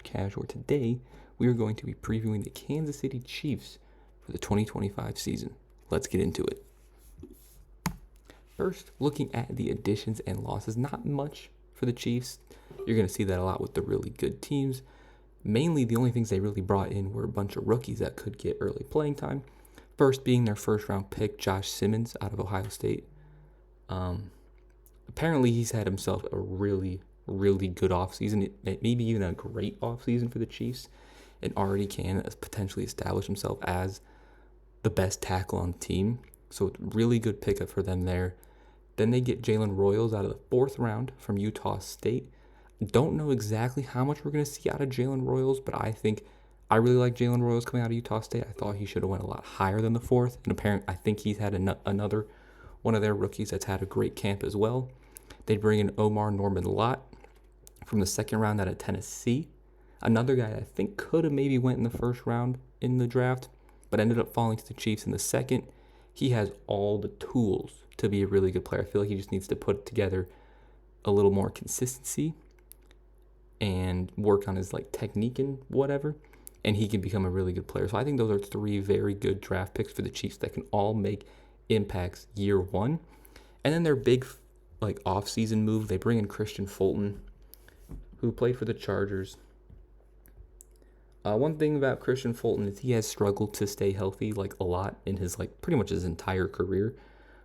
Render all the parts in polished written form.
Cash, where today we are going to be previewing the Kansas City Chiefs for the 2025 season. Let's get into it. First, looking at the additions and losses, not much for the Chiefs. You're going to see that a lot with the really good teams. Mainly, the only things they really brought in were a bunch of rookies that could get early playing time. First being their first-round pick, Josh Simmons, out of Ohio State. Apparently, he's had himself a really good offseason, maybe even a great offseason for the Chiefs, and already can potentially establish himself as the best tackle on the team. So really good pickup for them there. Then they get Jalen Royals out of the 4th round from Utah State. Don't know exactly how much we're going to see out of Jalen Royals, but I really like Jalen Royals coming out of Utah State. I thought he should have went a lot higher than the 4th, and apparently I think he's had another one of their rookies that's had a great camp as well. They bring in Omar Norman-Lott from the 2nd round out of Tennessee. Another guy I think could have maybe went in the 1st round in the draft, but ended up falling to the Chiefs in the 2nd. He has all the tools to be a really good player. I feel like he just needs to put together a little more consistency and work on his technique and whatever, and he can become a really good player. So I think those are 3 very good draft picks for the Chiefs that can all make impacts year 1. And then their big off-season move, they bring in Kristian Fulton, who played for the Chargers. One thing about Kristian Fulton is he has struggled to stay healthy a lot in his pretty much his entire career.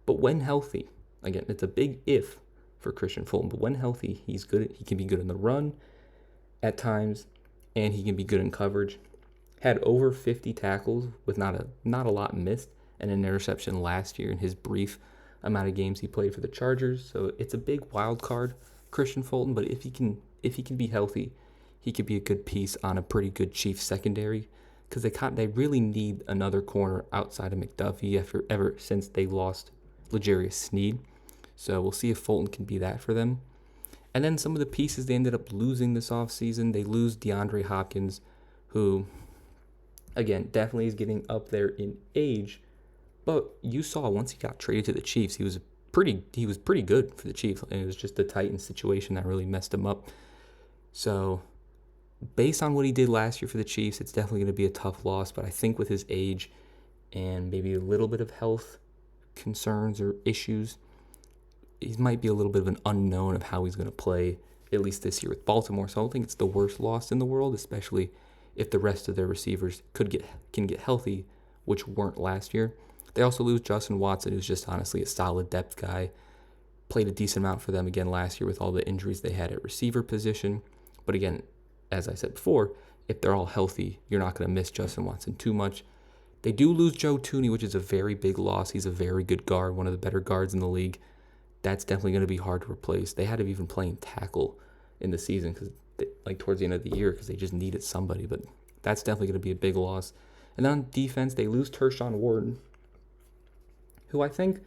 But when healthy, again, it's a big if for Kristian Fulton, but when healthy, he's good. He can be good in the run at times, and he can be good in coverage. Had over 50 tackles with not a lot missed, and an interception last year in his brief amount of games he played for the Chargers. So it's a big wild card, Kristian Fulton, but if he can be healthy, he could be a good piece on a pretty good Chiefs secondary, because they really need another corner outside of McDuffie ever since they lost L'Jarius Sneed. So we'll see if Fulton can be that for them. And then some of the pieces they ended up losing this offseason, they lose DeAndre Hopkins, who, again, definitely is getting up there in age. But you saw once he got traded to the Chiefs, he was pretty good for the Chiefs. And it was just the Titans situation that really messed him up. So based on what he did last year for the Chiefs, it's definitely going to be a tough loss. But I think with his age and maybe a little bit of health concerns or issues, he might be a little bit of an unknown of how he's going to play, at least this year with Baltimore. So I don't think it's the worst loss in the world, especially if the rest of their receivers can get healthy, which weren't last year. They also lose Justin Watson, who's just honestly a solid depth guy. Played a decent amount for them again last year with all the injuries they had at receiver position. But again, as I said before, if they're all healthy, you're not going to miss Justin Watson too much. They do lose Joe Thuney, which is a very big loss. He's a very good guard, one of the better guards in the league. That's definitely going to be hard to replace. They had him even playing tackle in the season towards the end of the year because they just needed somebody. But that's definitely going to be a big loss. And then on defense, they lose Tershawn Wharton, who I think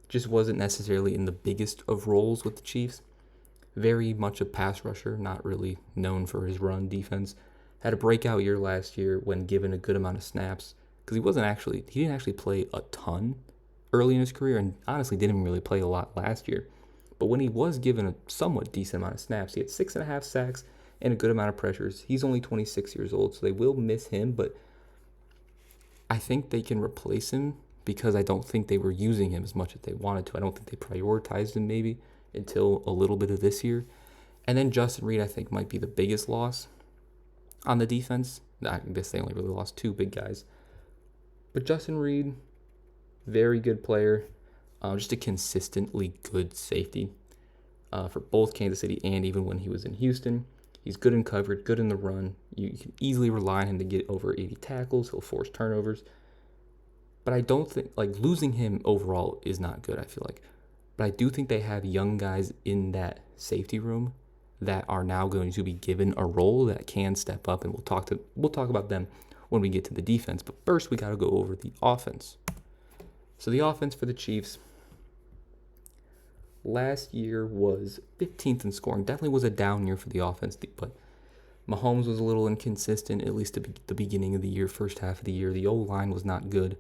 just wasn't necessarily in the biggest of roles with the Chiefs. Very much a pass rusher, not really known for his run defense. Had a breakout year last year when given a good amount of snaps, because he didn't actually play a ton early in his career, and honestly didn't really play a lot last year. But when he was given a somewhat decent amount of snaps, he had 6.5 sacks and a good amount of pressures. He's only 26 years old, so they will miss him, but I think they can replace him because I don't think they were using him as much as they wanted to. I don't think they prioritized him maybe until a little bit of this year. And then Justin Reid, I think, might be the biggest loss on the defense. I guess they only really lost 2 big guys. But Justin Reid, very good player. Just a consistently good safety for both Kansas City and even when he was in Houston. He's good in coverage, good in the run. You can easily rely on him to get over 80 tackles. He'll force turnovers. But I don't think, losing him overall is not good, I feel like. But I do think they have young guys in that safety room that are now going to be given a role that can step up, and we'll talk about them when we get to the defense. But first, we got to go over the offense. So the offense for the Chiefs last year was 15th in scoring. Definitely was a down year for the offense, but Mahomes was a little inconsistent, at least at the beginning of the year, first half of the year. The O-line was not good.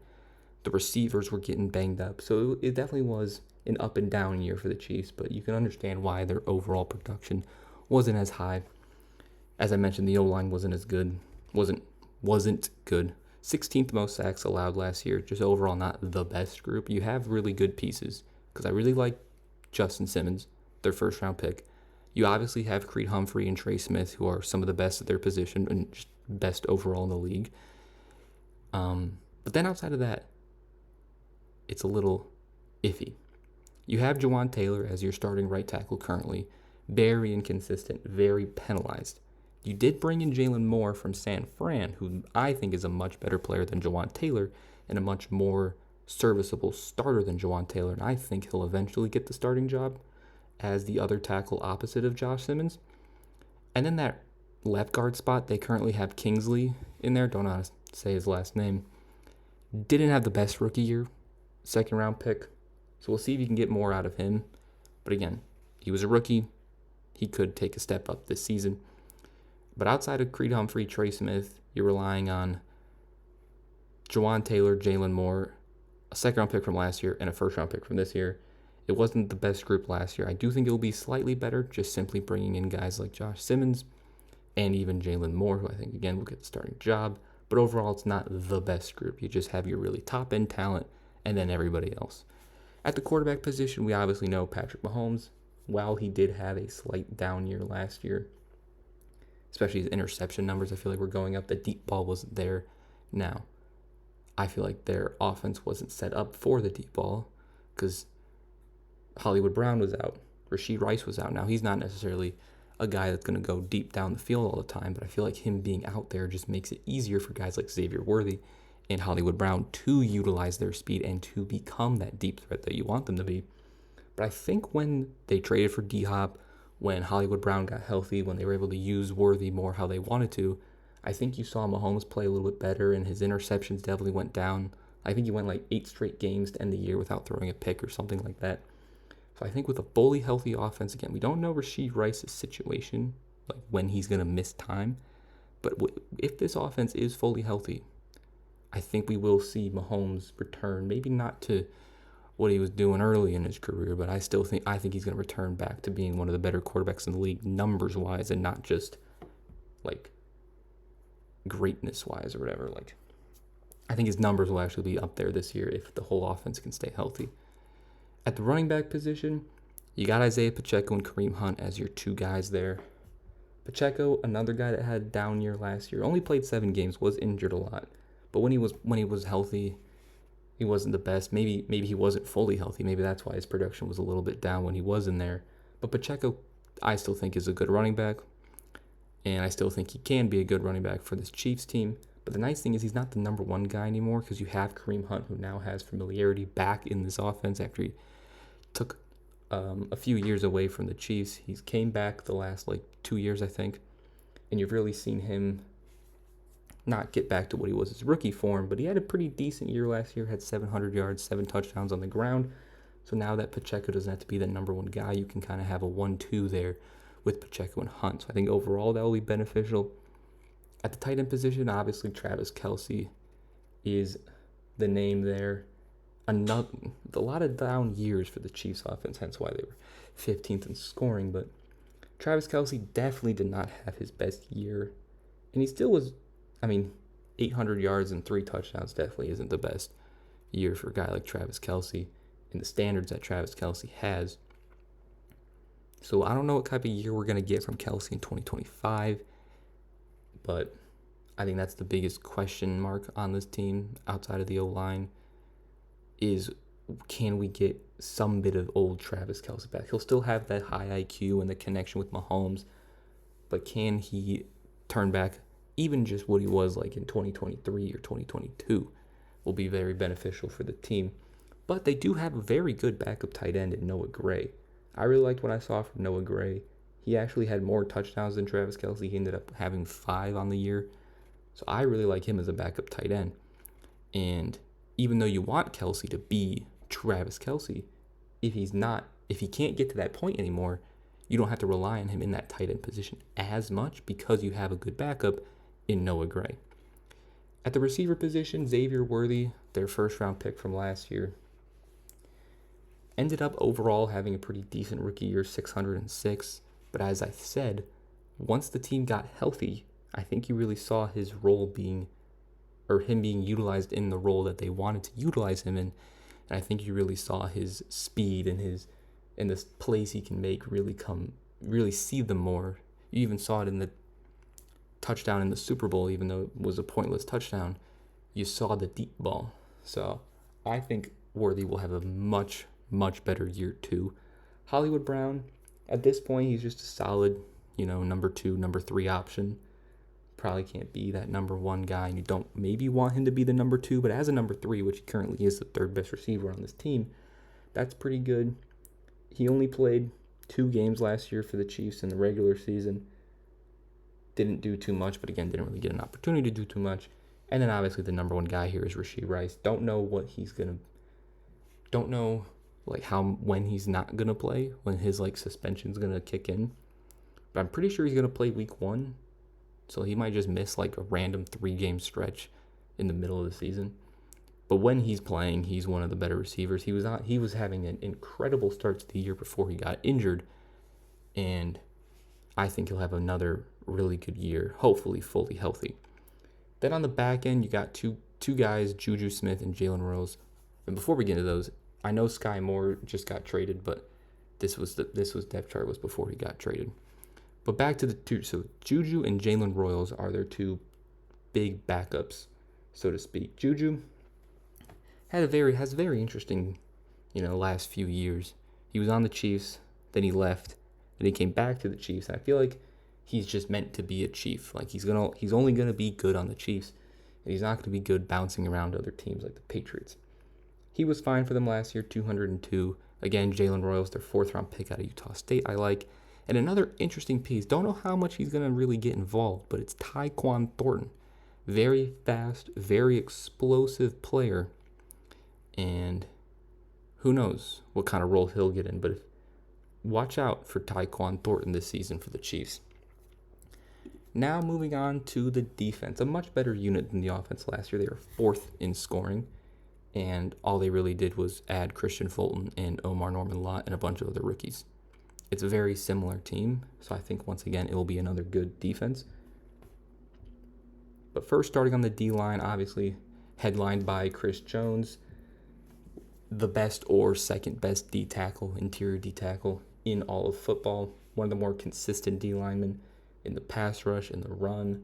The receivers were getting banged up. So it definitely was an up and down year for the Chiefs, but you can understand why their overall production wasn't as high. As I mentioned, the O-line wasn't as good. Wasn't good. 16th most sacks allowed last year. Just overall not the best group. You have really good pieces because I really like Justin Simmons, their first round pick. You obviously have Creed Humphrey and Trey Smith, who are some of the best at their position and just best overall in the league. But then outside of that, it's a little iffy. You have Jawaan Taylor as your starting right tackle currently. Very inconsistent, very penalized. You did bring in Jalen Moore from San Fran, who I think is a much better player than Jawaan Taylor and a much more serviceable starter than Jawaan Taylor, and I think he'll eventually get the starting job as the other tackle opposite of Josh Simmons. And then that left guard spot, they currently have Kingsley in there. Don't know how to say his last name. Didn't have the best rookie year, second round pick. So we'll see if you can get more out of him. But again, he was a rookie. He could take a step up this season. But outside of Creed Humphrey, Trey Smith, you're relying on Jawaan Taylor, Jalen Moore, a second round pick from last year, and a first round pick from this year. It wasn't the best group last year. I do think it'll be slightly better, just simply bringing in guys like Josh Simmons and even Jalen Moore, who I think, again, will get the starting job. But overall, it's not the best group. You just have your really top-end talent and then everybody else. At the quarterback position, we obviously know Patrick Mahomes. While he did have a slight down year last year, especially his interception numbers, I feel like we're going up. The deep ball wasn't there. Now, I feel like their offense wasn't set up for the deep ball because Hollywood Brown was out. Rashee Rice was out. Now, he's not necessarily a guy that's going to go deep down the field all the time, but I feel like him being out there just makes it easier for guys like Xavier Worthy and Hollywood Brown to utilize their speed and to become that deep threat that you want them to be. But I think when they traded for D-Hop, when Hollywood Brown got healthy, when they were able to use Worthy more how they wanted to, I think you saw Mahomes play a little bit better, and his interceptions definitely went down. I think he went like 8 straight games to end the year without throwing a pick or something like that. So I think with a fully healthy offense, again, we don't know Rashee Rice's situation, like when he's going to miss time. But if this offense is fully healthy, I think we will see Mahomes return, maybe not to what he was doing early in his career, but I think he's going to return back to being one of the better quarterbacks in the league numbers-wise and not just like greatness-wise or whatever. Like, I think his numbers will actually be up there this year if the whole offense can stay healthy. At the running back position, you got Isaiah Pacheco and Kareem Hunt as your two guys there. Pacheco, another guy that had a down year last year, only played 7 games, was injured a lot. But when he was healthy, he wasn't the best. Maybe he wasn't fully healthy. Maybe that's why his production was a little bit down when he was in there. But Pacheco, I still think is a good running back. And I still think he can be a good running back for this Chiefs team. But the nice thing is he's not the number one guy anymore because you have Kareem Hunt, who now has familiarity back in this offense after he took a few years away from the Chiefs. He's came back the last 2 years, I think. And you've really seen him not get back to what he was his rookie form, but he had a pretty decent year last year, had 700 yards, 7 touchdowns on the ground. So now that Pacheco doesn't have to be the number one guy, you can kind of have a 1-2 there with Pacheco and Hunt. So I think overall that will be beneficial. At the tight end position, obviously Travis Kelce is the name there. A lot of down years for the Chiefs offense, hence why they were 15th in scoring, but Travis Kelce definitely did not have his best year, and he still was, 800 yards and 3 touchdowns definitely isn't the best year for a guy like Travis Kelce and the standards that Travis Kelce has. So I don't know what type of year we're going to get from Kelce in 2025, but I think that's the biggest question mark on this team outside of the O-line is, can we get some bit of old Travis Kelce back? He'll still have that high IQ and the connection with Mahomes, but can he turn back even just what he was like in 2023 or 2022 will be very beneficial for the team. But they do have a very good backup tight end in Noah Gray. I really liked what I saw from Noah Gray. He actually had more touchdowns than Travis Kelce. He ended up having 5 on the year. So I really like him as a backup tight end. And even though you want Kelce to be Travis Kelce, if he can't get to that point anymore, you don't have to rely on him in that tight end position as much because you have a good backup in Noah Gray. At the receiver position, Xavier Worthy, their first round pick from last year, ended up overall having a pretty decent rookie year, 606. But as I said, once the team got healthy, I think you really saw his role being, or him being utilized in the role that they wanted to utilize him in. And I think you really saw his speed and this plays he can make really see them more. You even saw it in the touchdown in the Super Bowl, even though it was a pointless touchdown. You saw the deep ball. So I think Worthy will have a much, much better year too. Hollywood Brown, at this point, he's just a solid, number 2, number 3 option. Probably can't be that number 1 guy, and you don't maybe want him to be the number 2, but as a number 3, which he currently is the 3rd best receiver on this team, that's pretty good. He only played 2 games last year for the Chiefs in the regular season. Didn't do too much, but again, didn't really get an opportunity to do too much. And then obviously the number 1 guy here is Rashee Rice. Don't know when he's not gonna play, when his suspension's gonna kick in. But I'm pretty sure he's gonna play week 1. So he might just miss a random 3-game stretch in the middle of the season. But when he's playing, he's one of the better receivers. He was having an incredible start to the year before he got injured. And I think he'll have another really good year, hopefully fully healthy. Then on the back end, you got two guys, Juju Smith and Jalen Rose. And before we get into those, I know Sky Moore just got traded, but this was depth chart was before he got traded. But back to the two. So Juju and Jalen Royals are their 2 big backups, so to speak. Juju has a very interesting, last few years. He was on the Chiefs, then he left, then he came back to the Chiefs. And I feel like he's just meant to be a Chief. He's only gonna be good on the Chiefs, and he's not gonna be good bouncing around other teams like the Patriots. He was fine for them last year, 202. Again, Jalen Royals, their 4th-round pick out of Utah State, I like. And another interesting piece, don't know how much he's going to really get involved, but it's Tyquan Thornton. Very fast, very explosive player. And who knows what kind of role he'll get in. But watch out for Tyquan Thornton this season for the Chiefs. Now moving on to the defense. A much better unit than the offense last year. They were 4th in scoring. And all they really did was add Christian Fulton and Omar Norman-Lott and a bunch of other rookies. It's a very similar team, so I think once again it will be another good defense. But first, starting on the D-line, obviously headlined by Chris Jones, the best or second best interior D tackle in all of football. One of the more consistent D linemen in the pass rush, in the run.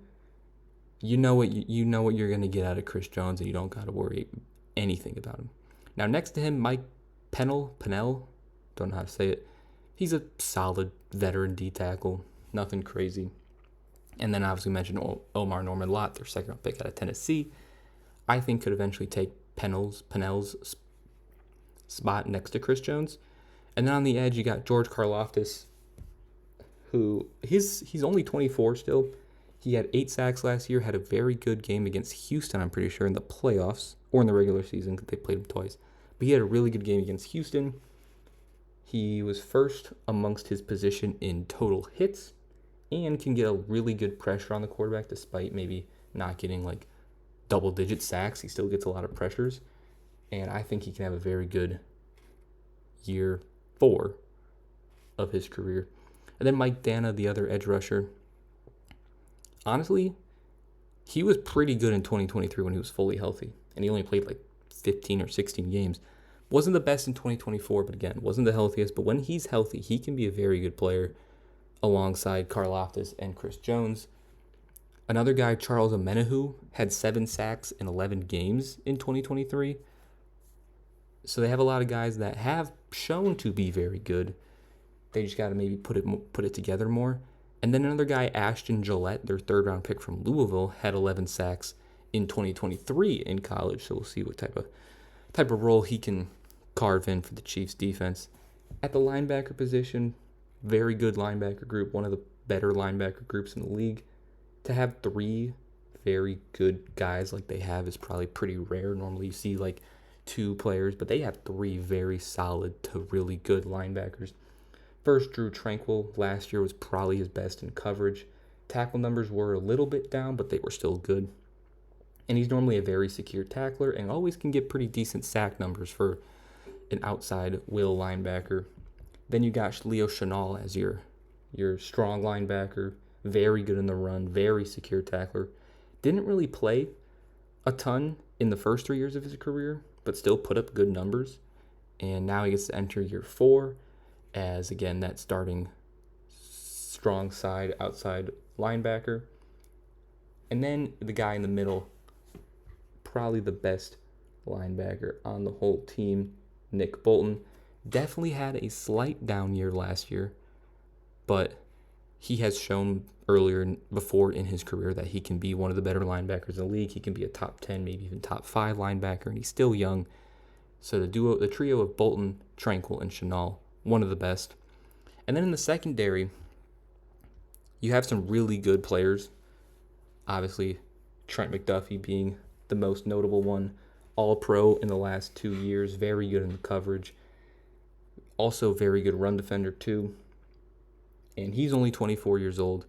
You know what you're gonna get out of Chris Jones, and you don't gotta worry anything about him. Now next to him, Mike Pennel, don't know how to say it. He's a solid veteran D tackle, nothing crazy. And then obviously mentioned Omar Norman-Lott, their 2nd-round pick out of Tennessee. I think could eventually take Pennell's spot next to Chris Jones. And then on the edge, you got George Karlaftis, who he's only 24 still. He had 8 sacks last year, had a very good game against Houston, I'm pretty sure, in the playoffs, or in the regular season, because they played him twice. But he had a really good game against Houston. He was 1st amongst his position in total hits and can get a really good pressure on the quarterback despite maybe not getting double-digit sacks. He still gets a lot of pressures, and I think he can have a very good year 4 of his career. And then Mike Dana, the other edge rusher. Honestly, he was pretty good in 2023 when he was fully healthy, and he only played 15 or 16 games. Wasn't the best in 2024, but again, wasn't the healthiest. But when he's healthy, he can be a very good player alongside Karlaftis and Chris Jones. Another guy, Charles Omenihu, had 7 sacks in 11 games in 2023. So they have a lot of guys that have shown to be very good. They just got to maybe put it together more. And then another guy, Ashton Gillette, their 3rd-round pick from Louisville, had 11 sacks in 2023 in college. So we'll see what type of role he can carve in for the Chiefs defense. At the linebacker position, very good linebacker group, one of the better linebacker groups in the league. To have 3 very good guys like they have is probably pretty rare. Normally you see 2 players, but they have 3 very solid to really good linebackers. First, Drew Tranquil. Last year was probably his best in coverage. Tackle numbers were a little bit down, but they were still good. And he's normally a very secure tackler and always can get pretty decent sack numbers for an outside will linebacker. Then you got Leo Chenal as your strong linebacker. very good in the run, very secure tackler. Didn't really play a ton in the first 3 years of his career, but still put up good numbers. And now he gets to enter year 4 as, again, that starting strong side outside linebacker. And then the guy in the middle, probably the best linebacker on the whole team, Nick Bolton. Definitely had a slight down year last year, but he has shown before in his career that he can be one of the better linebackers in the league. He can be a top 10, maybe even top 5 linebacker, and he's still young. So the trio of Bolton, Tranquill, and Chenal, one of the best. And then in the secondary, you have some really good players. Obviously, Trent McDuffie being the most notable one. All-Pro in the last 2 years, very good in the coverage. Also very good run defender too. And he's only 24 years old.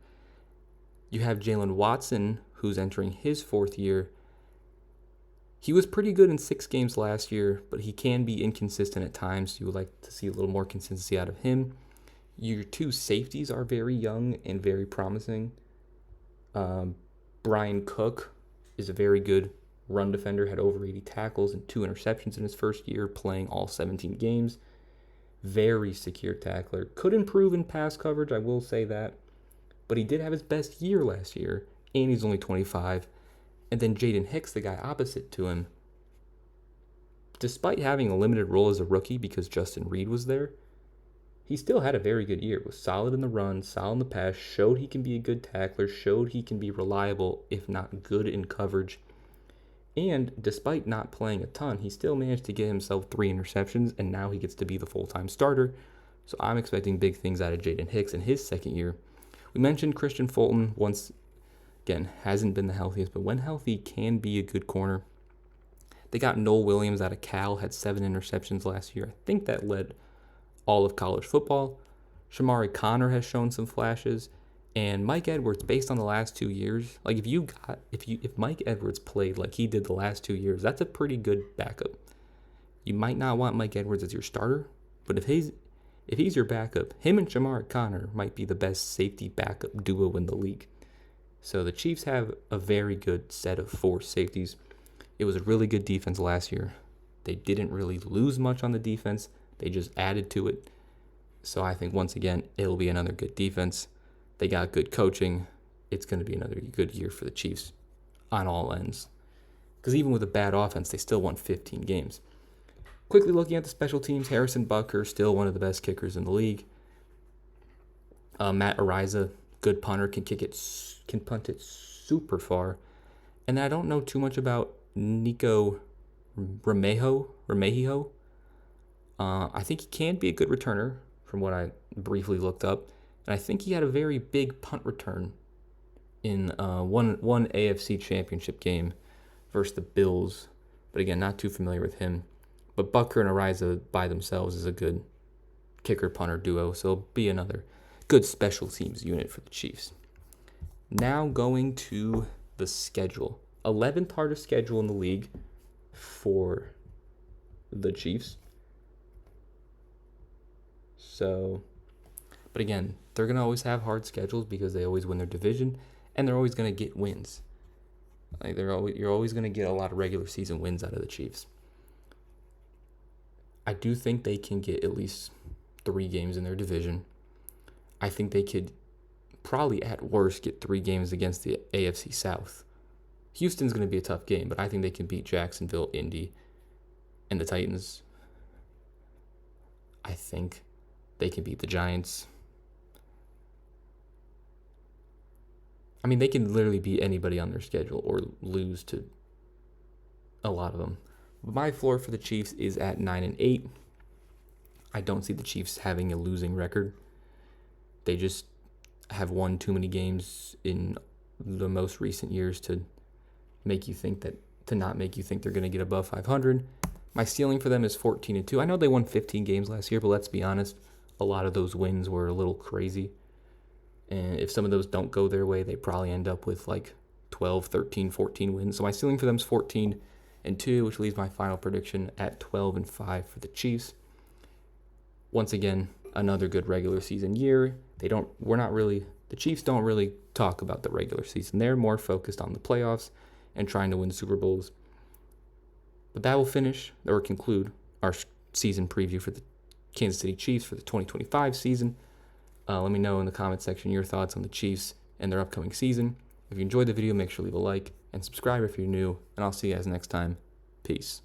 You have Jalen Watson, who's entering his 4th year. He was pretty good in 6 games last year, but he can be inconsistent at times. You would like to see a little more consistency out of him. Your 2 safeties are very young and very promising. Brian Cook is a very good run defender, had over 80 tackles and 2 interceptions in his first year, playing all 17 games. Very secure tackler. Could improve in pass coverage, I will say that. But he did have his best year last year, and he's only 25. And then Jaden Hicks, the guy opposite to him, despite having a limited role as a rookie because Justin Reed was there, he still had a very good year. Was solid in the run, solid in the pass, showed he can be a good tackler, showed he can be reliable, if not good in coverage. And despite not playing a ton, he still managed to get himself 3 interceptions, and now he gets to be the full-time starter. So I'm expecting big things out of Jaden Hicks in his second year. We mentioned Kristian Fulton once again, hasn't been the healthiest, but when healthy can be a good corner. They got Noel Williams out of Cal, had 7 interceptions last year. I think that led all of college football. Shamari Connor has shown some flashes. And Mike Edwards, based on the last 2 years, like if Mike Edwards played like he did the last 2 years, that's a pretty good backup. You might not want Mike Edwards as your starter, but if he's your backup, him and Shamari Connor might be the best safety backup duo in the league. So the Chiefs have a very good set of 4 safeties. It was a really good defense last year. They didn't really lose much on the defense. They just added to it. So I think once again, it'll be another good defense. They got good coaching. It's going to be another good year for the Chiefs on all ends. Because even with a bad offense, they still won 15 games. Quickly looking at the special teams, Harrison Butker, still one of the best kickers in the league. Matt Ariza, good punter, can punt it super far. And I don't know too much about Nico Remigio. I think he can be a good returner from what I briefly looked up. And I think he had a very big punt return in one AFC championship game versus the Bills. But again, not too familiar with him. But Butker and Ariza by themselves is a good kicker-punter duo. So it'll be another good special teams unit for the Chiefs. Now going to the schedule. 11th hardest schedule in the league for the Chiefs. So, but again, they're going to always have hard schedules because they always win their division, and they're always going to get wins. Like you're always going to get a lot of regular season wins out of the Chiefs. I do think they can get at least 3 games in their division. I think they could probably at worst get 3 games against the AFC South. Houston's going to be a tough game, but I think they can beat Jacksonville, Indy, and the Titans. I think they can beat the Giants. I mean, they can literally beat anybody on their schedule or lose to a lot of them. My floor for the Chiefs is at 9-8. I don't see the Chiefs having a losing record. They just have won too many games in the most recent years to not make you think they're going to get above 500. My ceiling for them is 14-2. I know they won 15 games last year, but let's be honest, a lot of those wins were a little crazy. And if some of those don't go their way, they probably end up with like 12, 13, 14 wins. So my ceiling for them is 14-2, which leaves my final prediction at 12-5 for the Chiefs. Once again, another good regular season year. We're not really The Chiefs don't really talk about the regular season. They're more focused on the playoffs and trying to win Super Bowls. But that will finish or conclude our season preview for the Kansas City Chiefs for the 2025 season. Let me know in the comment section your thoughts on the Chiefs and their upcoming season. If you enjoyed the video, make sure to leave a like and subscribe if you're new, and I'll see you guys next time. Peace.